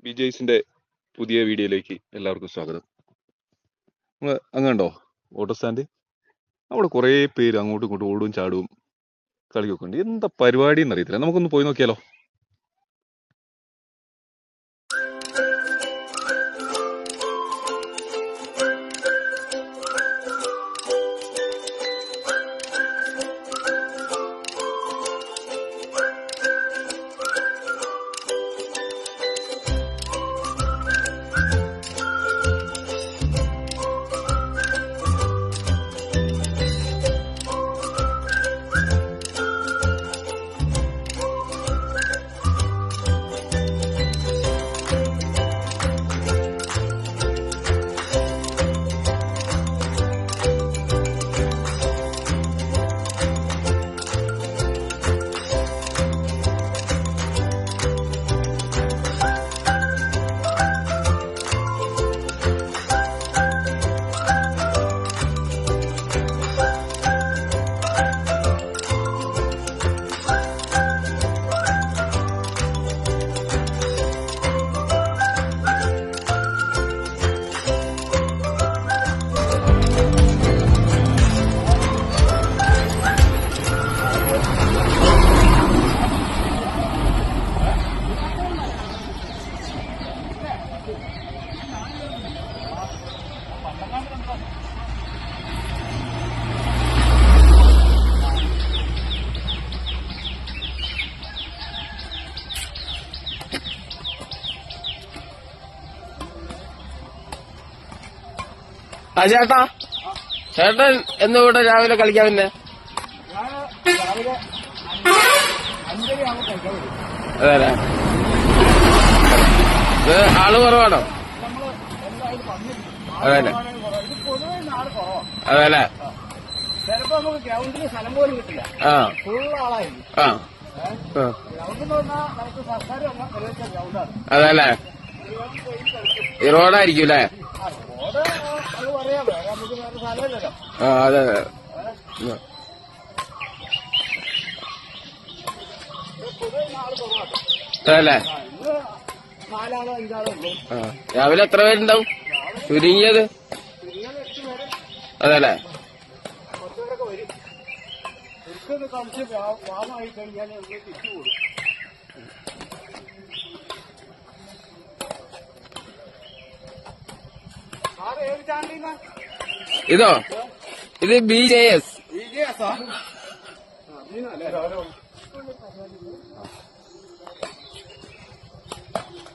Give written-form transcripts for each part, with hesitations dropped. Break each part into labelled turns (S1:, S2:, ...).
S1: ബിജെയ്സിന്റെ പുതിയ വീഡിയോയിലേക്ക് എല്ലാവർക്കും സ്വാഗതം. നമ്മൾ അങ്ങണ്ടോ ഓട്ടോ സ്റ്റാൻഡ്? അവിടെ കുറേ പേര് അങ്ങോട്ടും ഇങ്ങോട്ടും ഓടും ചാടും കളിയൊക്കെ ഉണ്ട്. എന്താ പരിപാടി എന്നറിയത്തില്ല. നമുക്കൊന്ന് പോയി നോക്കിയാലോ?
S2: ആ ചേട്ടാ, ചേട്ടൻ എന്ന് കൂടെ രാവിലെ കളിക്കാൻ പിന്നെ? അതെ, ഇത് ആള് കുറവാണോ? അതെ അതെ.
S3: ചിലപ്പോ നമുക്ക് ഗ്രൗണ്ടിന് സ്ഥലം പോലും കിട്ടില്ല. ഫുൾ ആളായിരിക്കും. ഗ്രൗണ്ട് എന്ന് പറഞ്ഞാൽ നമുക്ക് സർക്കാർ പ്രവേശിച്ച ഗ്രൗണ്ടാണ്.
S2: അതല്ലേ, ഈ റോഡായിരിക്കും അല്ലേ?
S3: റോഡ് അത് പറയാമോ, നമുക്ക് വേറെ സ്ഥലമില്ലല്ലോ.
S2: അതെ അതെ. അതല്ലേ,
S3: ഇന്ന് 4 5 ഉള്ളൂ.
S2: രാവിലെ എത്ര പേരുണ്ടാവും ചുരുങ്ങിയത്?
S3: 8 പേര്.
S2: അതല്ലേ,
S3: 10 പേരൊക്കെ വരും. ഒരിക്കലും കളിച്ച് വാമായി കഴിഞ്ഞാൽ തിരിച്ചു കൂടും. ഏത് ചാനലിന്നാ
S2: ഇതോ? ഇത് BJS.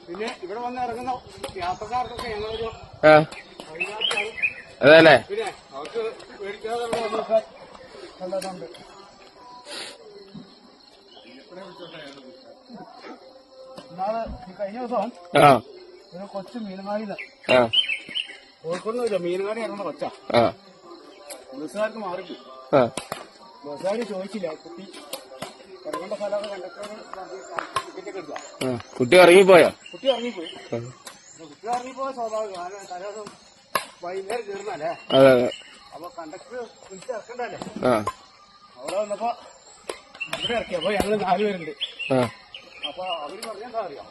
S3: പിന്നെ ഇവിടെ വന്ന് ഇറങ്ങുന്ന യാത്രക്കാർക്കൊക്കെ ഞങ്ങളൊരു വഴികാട്ടിയാണ്.
S2: അതല്ലേ,
S3: പിന്നെ അവർക്ക് പേടിക്കാതെ കണ്ടതുണ്ട്. ഇന്നാള് കഴിഞ്ഞ ദിവസം ഒരു കൊച്ചു മീനങ്ങാടിന്ന് കോഴിക്കോട് മീനങ്ങാടി ഇറങ്ങുന്ന കൊച്ചാ. ബസ്സുകാർക്ക് മാറിപ്പോയി. ബസ്സുകാർ ചോദിച്ചില്ല, കുട്ടി ഇറങ്ങേണ്ട സ്ഥലമൊക്കെ കണ്ടക്ടറോട് ടിക്കറ്റൊക്കെ എടുക്കാം.
S2: കുട്ടി ഇറങ്ങിപ്പോയോ?
S3: കുട്ടി ഇറങ്ങിപ്പോയി. കുട്ടി ഇറങ്ങിപ്പോയ സ്വാഭാവികം. തലേദിവസം വൈകുന്നേരം കയറുന്നല്ലേ. അപ്പൊ കണ്ടക്ടർ വിളിച്ച് ഇറക്കണ്ടല്ലേ. അവിടെ വന്നപ്പോ ഇവിടെ ഇറക്കി. അപ്പൊ ഞങ്ങള് 4 പേരുണ്ട്. അപ്പൊ അവര് പറഞ്ഞെന്താ അറിയാം,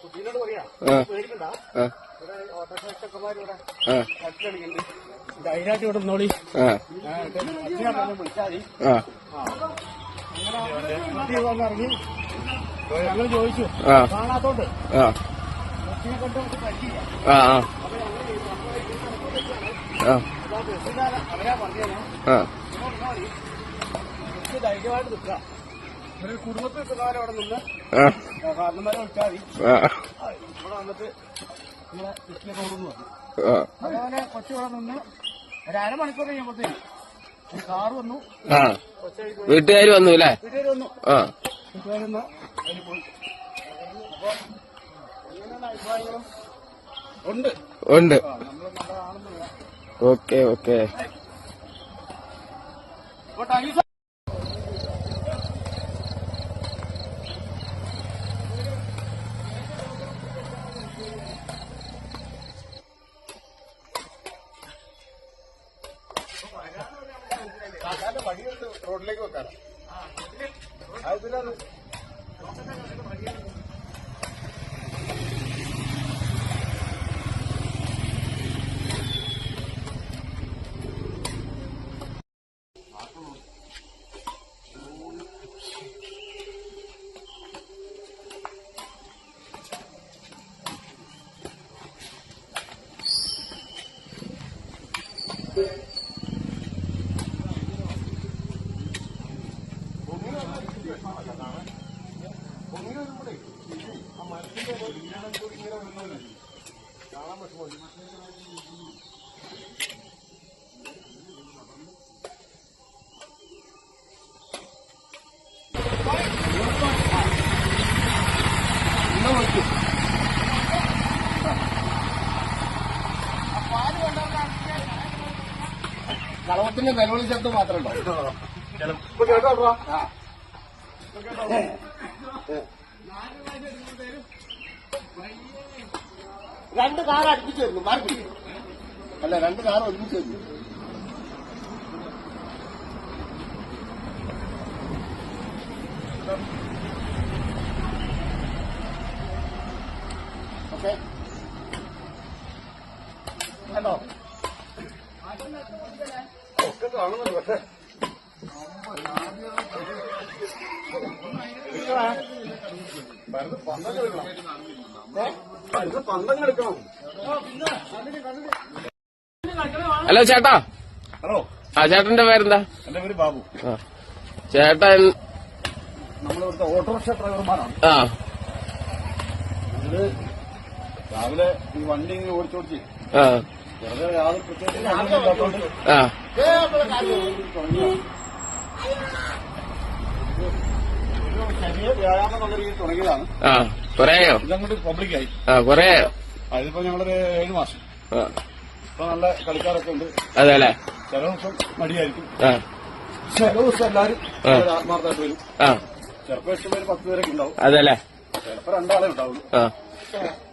S3: കുട്ടീനോട് പറയാ പേടിക്കണ്ട, ഇവിടെ ഓട്ടോറിക്ഷക്കാരിവിടെ കളിക്കുന്നുണ്ട്, ധൈര്യമായിട്ട് ഇവിടെ നിന്നോളി, അച്ഛനെ വിളിച്ചാൽ മതി. അങ്ങനെ കുട്ടി വന്നിറങ്ങി. ഞങ്ങൾ ചോദിച്ചു കാണാത്തോണ്ട് കുട്ടിയെ കൊണ്ട് നമുക്ക് പറ്റില്ല. ബസ്സിന്റെ അവരാ പറഞ്ഞേ ധൈര്യമായിട്ട് നിൽക്കാം. ഒരു കുടുംബത്തിൽ നിൽക്കുന്നവരെ അവിടെ നിന്ന് കാരണന്മാരെ വിളിച്ചാൽ മതി. ഇവിടെ വന്നിട്ട് നമ്മളെ കുട്ടിയെ കൊണ്ടുവന്നു വന്നു. അതുപോലെ കൊച്ചു ഇവിടെ നിന്ന് ഒരു അരമണിക്കൂർ കഴിയുമ്പോഴത്തേക്ക് ഒരു കാറ് വന്നു.
S2: വീട്ടുകാർ വന്നു അല്ലേ?
S3: വീട്ടുകാർ വന്നു. വീട്ടുകാർ വന്ന് അതിൽ പോയി. അപ്പൊ അങ്ങനെയുള്ള അഭിപ്രായങ്ങളും ഉണ്ട്. നമ്മൾ നല്ലതാണെന്നില്ല.
S2: Okay okay.
S3: റോഡിലേക്ക് വെക്കാറ്.
S2: കളവത്തിന്റെ നിലവിളി ശബ്ദം മാത്രമേ ഉണ്ടോ?
S3: ഇപ്പൊ കേട്ടോ രണ്ട് കാർ അടുപ്പിച്ച് വരുന്നു മാറി
S2: അല്ല, 2 കാർ ഒരുമിച്ച് വരുന്നു.
S3: ഓക്കെ കണ്ടോ ഒക്കെ കാണുന്നുണ്ട്. പക്ഷെ പന്തങ്ങൾ എടുക്കണം.
S2: ഹലോ ചേട്ടാ.
S3: ഹലോ,
S2: ചേട്ടന്റെ പേരെന്താ?
S3: എന്റെ പേര് ബാബു.
S2: ചേട്ടൻ
S3: നമ്മളിവിടുത്തെ ഓട്ടോറിക്ഷ ഡ്രൈവർമാരാണ്.
S2: ആ
S3: ഞങ്ങള് രാവിലെ ഈ വണ്ടി ഇങ്ങനെ ഓടിച്ചോടിച്ച്
S2: ആ
S3: വെറുതെ യാതൊരു പ്രത്യേകിച്ച് ഇല്ലാത്തോണ്ട്
S2: ആ
S3: തുടങ്ങിയ ചെറിയ വ്യായാമം എന്നുള്ള രീതിയിൽ തുടങ്ങിയതാണ്.
S2: ആ കൊറേയോ?
S3: ഇതങ്ങോട്ട് പബ്ലിക്കായി.
S2: കൊറേയോ?
S3: അതിപ്പോ ഞങ്ങളൊരു 7 മാസം. ഇപ്പൊ നല്ല കളിക്കാരൊക്കെ ഉണ്ട്.
S2: അതെ അല്ലേ?
S3: ചില ദിവസം മടിയായിരിക്കും,
S2: ആ
S3: ചില ദിവസം എല്ലാവരും ആത്മാർത്ഥമായിട്ട് വരും.
S2: ആ
S3: ചിലപ്പോ 8 പേര് 10 പേരൊക്കെ ഉണ്ടാവും,
S2: അതെല്ലേ?
S3: ചിലപ്പോ 2 ആളെ ഉണ്ടാവുള്ളൂ.
S2: ആ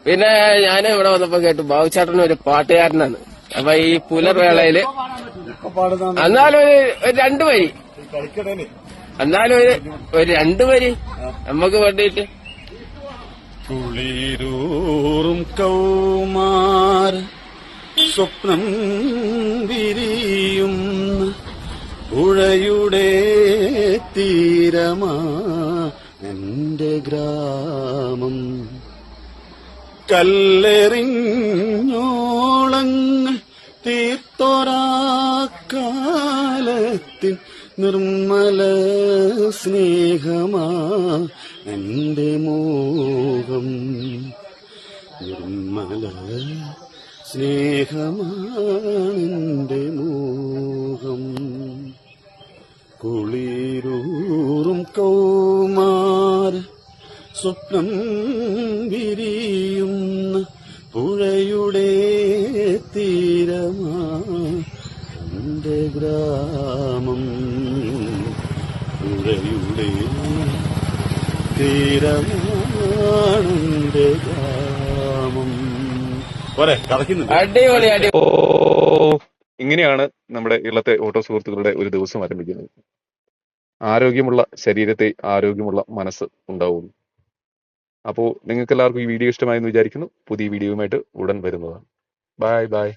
S2: പിന്നെ ഞാൻ ഇവിടെ വന്നപ്പോ കേട്ടു ബാബുച്ചേട്ടൻ ഒരു പാട്ടുകാരനാണ്. അപ്പൊ ഈ പുലർവേളയില്
S3: ഇപ്പൊ പാടുന്ന
S2: എന്നാലും ഒരു 2 വരി,
S3: കളിക്കടയില്
S2: എന്നാലും ഒരു 2 വരി നമുക്ക് വേണ്ടിയിട്ട്.
S3: കുളിരൂറും കൗമാർ സ്വപ്നം വിരിയും പുഴയുടെ തീരമാ എന്റെ ഗ്രാമം. കല്ലെറിഞ്ഞോളങ്ങൾ തീർത്തൊരാക്കാലത്തിൻ നിർമ്മല സ്നേഹമാ എന്റെ മോഹം. നിർമ്മല സ്നേഹമാണെന്റെ മോഹം. കുളിരൂറും കൗമാര സ്വപ്നം വിരിയുന്ന പുഴയുടെ തീരമാ എന്റെ ഗ്രാമം. പുഴയുടെ തീരമാണെന്റെ ഗ്രാമം. പോരെ, കറക്കുന്നുണ്ട്.
S2: അടിപൊളി അടി.
S1: ഇങ്ങനെയാണ് നമ്മുടെ ഇളത്തെ ഓട്ടോ സുഹൃത്തുക്കളുടെ ഒരു ദിവസം ആരംഭിക്കുന്നത്. ആരോഗ്യമുള്ള ശരീരത്തെ ആരോഗ്യമുള്ള മനസ്സ് ഉണ്ടാവുള്ളൂ. അപ്പോൾ നിങ്ങൾക്ക് എല്ലാവർക്കും ഈ വീഡിയോ ഇഷ്ടമായെന്ന് വിചാരിക്കുന്നു. പുതിയ വീഡിയോയുമായിട്ട് ഉടൻ വരുന്നതാണ്. Bye bye.